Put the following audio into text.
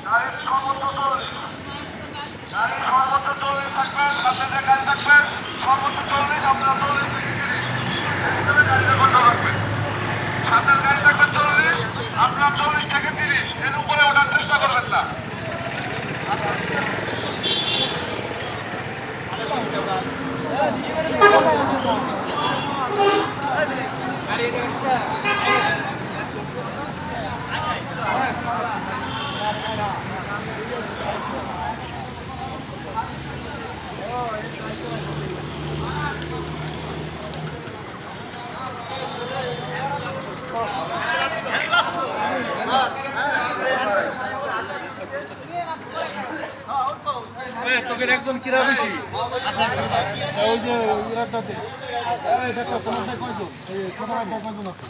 গাড়ির সর্বোচ্চ 40, গাড়ির সর্বোচ্চ 40 থাকবে, সামনে যে গাড়ি থাকবে সর্বোচ্চ 40, আপনারা 40 থেকে 30 এর ভিতরে গাড়িটা কন্ট্রোল রাখবেন। সামনের গাড়ি থাকবে 40, আপনারা 40 থেকে 30 এর উপরে ওঠার চেষ্টা করবেন না। তোকে একজন কিরা বেশি ওই যে ইরাটাতে এটা তো কোন কয়জন এই ছোট কয়জন আছে